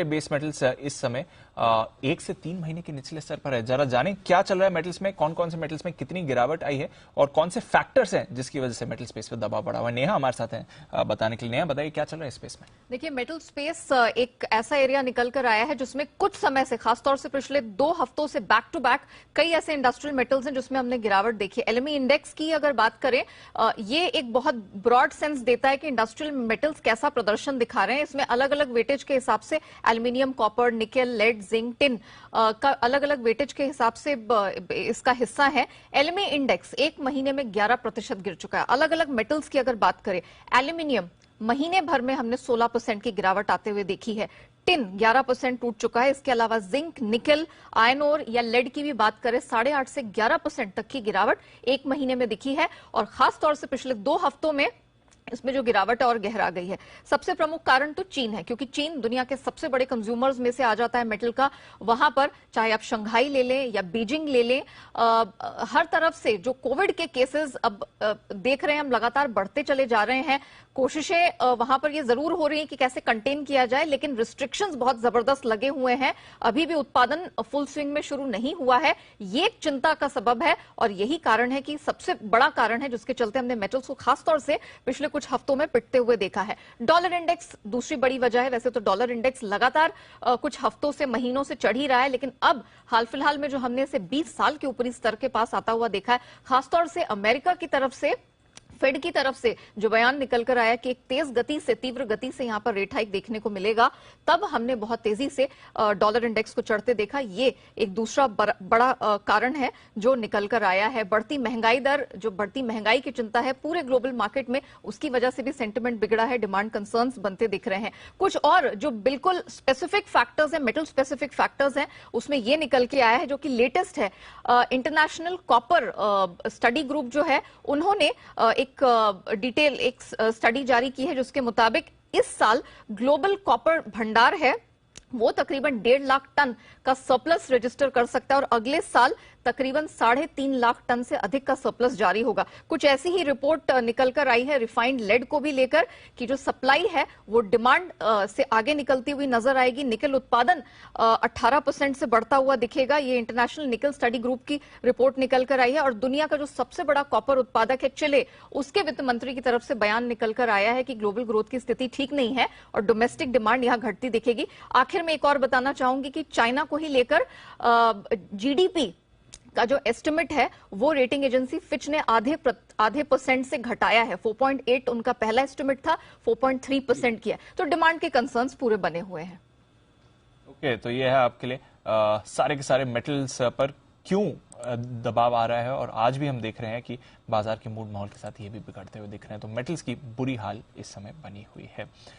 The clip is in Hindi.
बेस मेटल्स इस समय 1 से 3 महीने के निचले स्तर पर है। जरा जानें क्या चल रहा है मेटल्स में, कौन कौन से मेटल्स में कितनी गिरावट आई है और कौन से फैक्टर्स हैं जिसकी वजह से मेटल स्पेस पर दबाव बढ़ा हुआ है। नेहा हमारे साथ है बताने के लिए। नेहा बताइए क्या चल रहा है स्पेस में। देखिए, मेटल स्पेस एक ऐसा एरिया निकल कर आया है जिसमें कुछ समय से, खासतौर से पिछले 2 हफ्तों से बैक टू बैक कई ऐसे इंडस्ट्रियल मेटल्स हैं जिसमें हमने गिरावट देखी। एलएमई इंडेक्स की अगर बात करें, ये एक बहुत ब्रॉड सेंस देता है कि इंडस्ट्रियल मेटल्स कैसा प्रदर्शन दिखा रहे हैं। इसमें अलग अलग वेटेज के हिसाब से aluminium, copper, nickel, lead, zinc, tin का अलग अलग वेटेज के हिसाब से इसका हिस्सा है। एलएमई इंडेक्स 1 महीने में 11% गिर चुका है। अलग अलग मेटल्स की अगर बात करें, एल्यूमिनियम महीने भर में हमने 16% की गिरावट आते हुए देखी है। टिन 11% टूट चुका है। इसके अलावा जिंक, निकेल, आयरन ओर या लेड की भी बात करें, 8.5 से 11% तक की गिरावट 1 महीने में दिखी है। और खासतौर से पिछले 2 हफ्तों में इसमें जो गिरावट है और गहरा गई है। सबसे प्रमुख कारण तो चीन है, क्योंकि चीन दुनिया के सबसे बड़े कंज्यूमर्स में से आ जाता है मेटल का। वहां पर चाहे आप शंघाई ले लें या बीजिंग ले लें, हर तरफ से जो कोविड के केसेस अब देख रहे हैं हम, लगातार बढ़ते चले जा रहे हैं। कोशिशें वहां पर ये जरूर हो रही है कि कैसे कंटेन किया जाए, लेकिन रिस्ट्रिक्शंस बहुत जबरदस्त लगे हुए हैं। अभी भी उत्पादन फुल स्विंग में शुरू नहीं हुआ है। ये एक चिंता का सबब है और यही कारण है कि सबसे बड़ा कारण है जिसके चलते हमने मेटल्स को खासतौर से पिछले कुछ हफ्तों में पिटते हुए देखा है। डॉलर इंडेक्स दूसरी बड़ी वजह है। वैसे तो डॉलर इंडेक्स लगातार कुछ हफ्तों से, महीनों से चढ़ ही रहा है, लेकिन अब हाल फिलहाल में जो हमने इसे 20 साल के ऊपरी स्तर के पास आता हुआ देखा है, खासतौर से अमेरिका की तरफ से, फेड की तरफ से जो बयान निकल कर आया कि एक तेज गति से, तीव्र गति से यहां पर रेट हाइक देखने को मिलेगा, तब हमने बहुत तेजी से डॉलर इंडेक्स को चढ़ते देखा। ये एक दूसरा बड़ा कारण है जो निकल कर आया है। बढ़ती महंगाई दर, जो बढ़ती महंगाई की चिंता है पूरे ग्लोबल मार्केट में, उसकी वजह से भी सेंटिमेंट बिगड़ा है, डिमांड कंसर्न्स बनते दिख रहे हैं। कुछ और जो बिल्कुल स्पेसिफिक फैक्टर्स हैं, मेटल स्पेसिफिक फैक्टर्स हैं, उसमें ये निकल के आया है जो कि लेटेस्ट है। इंटरनेशनल कॉपर स्टडी ग्रुप जो है, उन्होंने एक स्टडी जारी की है जिसके मुताबिक इस साल ग्लोबल कॉपर भंडार है वो तकरीबन 1.5 लाख टन का सरप्लस रजिस्टर कर सकता है और अगले साल तकरीबन 3.5 लाख टन से अधिक का सरप्लस जारी होगा। कुछ ऐसी ही रिपोर्ट निकलकर आई है रिफाइंड लेड को भी लेकर कि जो सप्लाई है वो डिमांड से आगे निकलती हुई नजर आएगी। निकल उत्पादन 18% से बढ़ता हुआ दिखेगा। ये इंटरनेशनल निकल स्टडी ग्रुप की रिपोर्ट निकलकर आई है। और दुनिया का जो सबसे बड़ा कॉपर उत्पादक है चिले, उसके वित्त मंत्री की तरफ से बयान निकलकर आया है कि ग्लोबल ग्रोथ की स्थिति ठीक नहीं है और डोमेस्टिक डिमांड यहां घटती दिखेगी। आखिर में एक और बताना चाहूंगी कि चाइना को ही लेकर जीडीपी का जो एस्टिमेट है वो रेटिंग एजेंसी फिच ने आधे परसेंट से घटाया है। 4.8 उनका पहला एस्टिमेट था, 4.3% किया। तो डिमांड के कंसर्न्स पूरे बने हुए हैं। ओके, तो ये है आपके लिए सारे के सारे मेटल्स पर क्यों दबाव आ रहा है। और आज भी हम देख रहे हैं कि बाजार के मूड माहौल के साथ ये भी बिगड़ते हुए दिख रहे हैं। तो मेटल्स की बुरी हाल इस समय बनी हुई है।